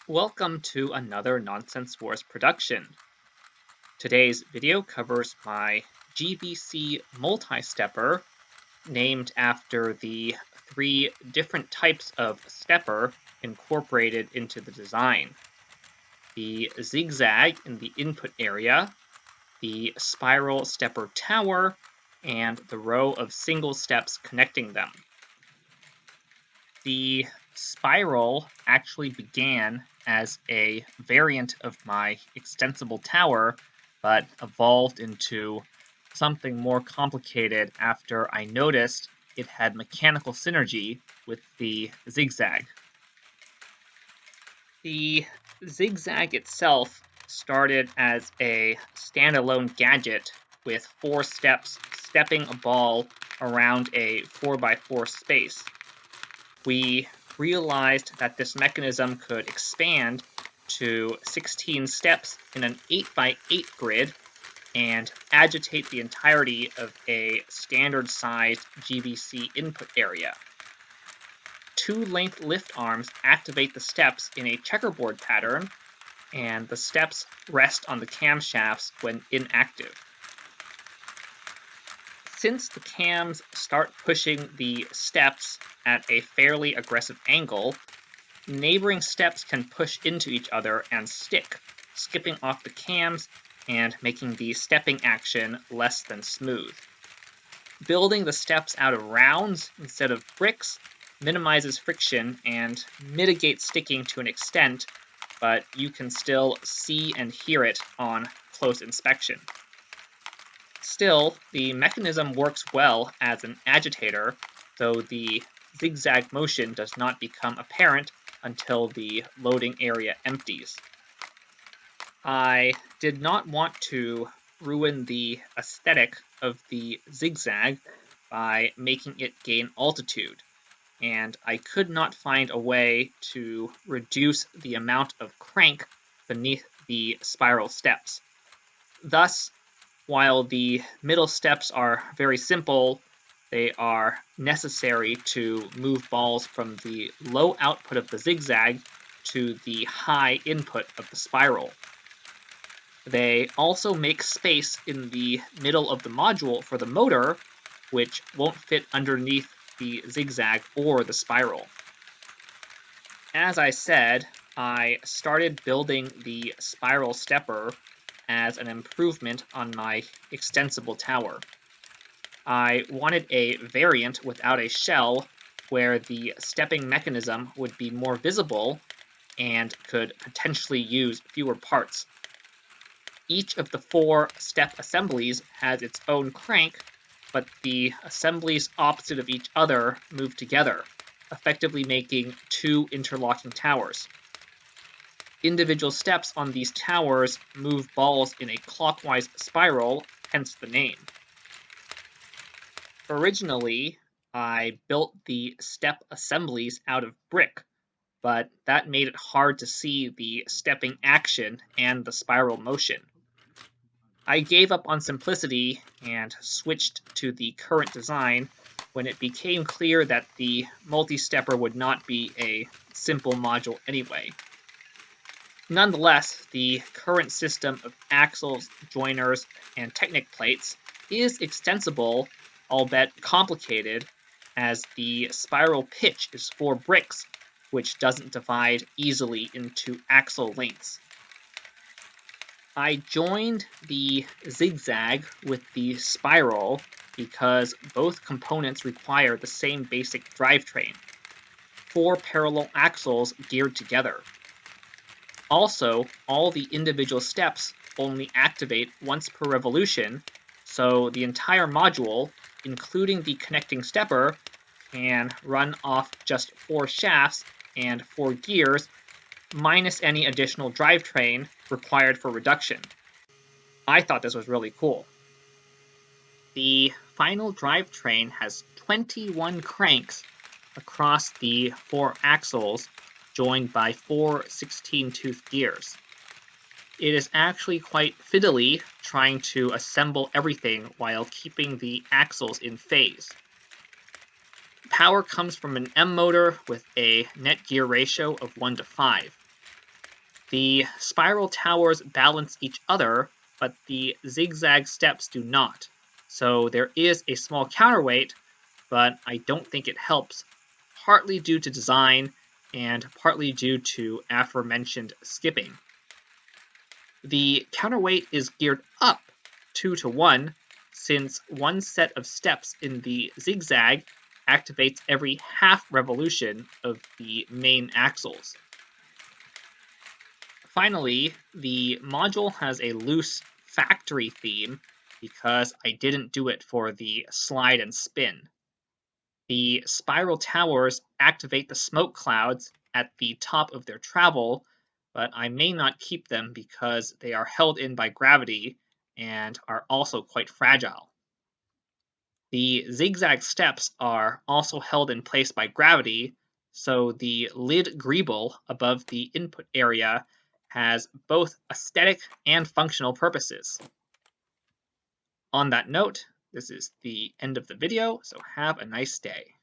Welcome to another Nonsense Wars production. Today's video covers my GBC multi-stepper, named after the three different types of stepper incorporated into the design. The zigzag in the input area, the spiral stepper tower, and the row of single steps connecting them. The spiral actually began as a variant of my extensible tower, but evolved into something more complicated after I noticed it had mechanical synergy with the zigzag. The zigzag itself started as a standalone gadget with 4 steps stepping a ball around a 4x4 space. We realized that this mechanism could expand to 16 steps in an 8x8 grid and agitate the entirety of a standard-sized GBC input area. 2 length lift arms activate the steps in a checkerboard pattern, and the steps rest on the camshafts when inactive. Since the cams start pushing the steps at a fairly aggressive angle, neighboring steps can push into each other and stick, skipping off the cams and making the stepping action less than smooth. Building the steps out of rounds instead of bricks minimizes friction and mitigates sticking to an extent, but you can still see and hear it on close inspection. Still, the mechanism works well as an agitator, though the zigzag motion does not become apparent until the loading area empties. I did not want to ruin the aesthetic of the zigzag by making it gain altitude, and I could not find a way to reduce the amount of crank beneath the spiral steps. Thus, while the middle steps are very simple, they are necessary to move balls from the low output of the zigzag to the high input of the spiral. They also make space in the middle of the module for the motor, which won't fit underneath the zigzag or the spiral. As I said, I started building the spiral stepper as an improvement on my extensible tower. I wanted a variant without a shell where the stepping mechanism would be more visible and could potentially use fewer parts. Each of the 4 step assemblies has its own crank, but the assemblies opposite of each other move together, effectively making 2 interlocking towers. Individual steps on these towers move balls in a clockwise spiral, hence the name. Originally, I built the step assemblies out of brick, but that made it hard to see the stepping action and the spiral motion. I gave up on simplicity and switched to the current design when it became clear that the multi-stepper would not be a simple module anyway. Nonetheless, the current system of axles, joiners, and Technic plates is extensible, albeit complicated, as the spiral pitch is 4 bricks, which doesn't divide easily into axle lengths. I joined the zigzag with the spiral because both components require the same basic drivetrain, 4 parallel axles geared together. Also, all the individual steps only activate once per revolution, so the entire module, including the connecting stepper, can run off just 4 shafts and 4 gears, minus any additional drivetrain required for reduction. I thought this was really cool. The final drivetrain has 21 cranks across the 4 axles, joined by 4 16-tooth gears. It is actually quite fiddly trying to assemble everything while keeping the axles in phase. Power comes from an M motor with a net gear ratio of 1:5. The spiral towers balance each other, but the zigzag steps do not. So there is a small counterweight, but I don't think it helps, partly due to design and partly due to aforementioned skipping. The counterweight is geared up 2 to 1, since one set of steps in the zigzag activates every half revolution of the main axles. Finally, the module has a loose factory theme because I didn't do it for the slide and spin. The spiral towers activate the smoke clouds at the top of their travel, but I may not keep them because they are held in by gravity and are also quite fragile. The zigzag steps are also held in place by gravity, so the lid greeble above the input area has both aesthetic and functional purposes. On that note, this is the end of the video, so have a nice day.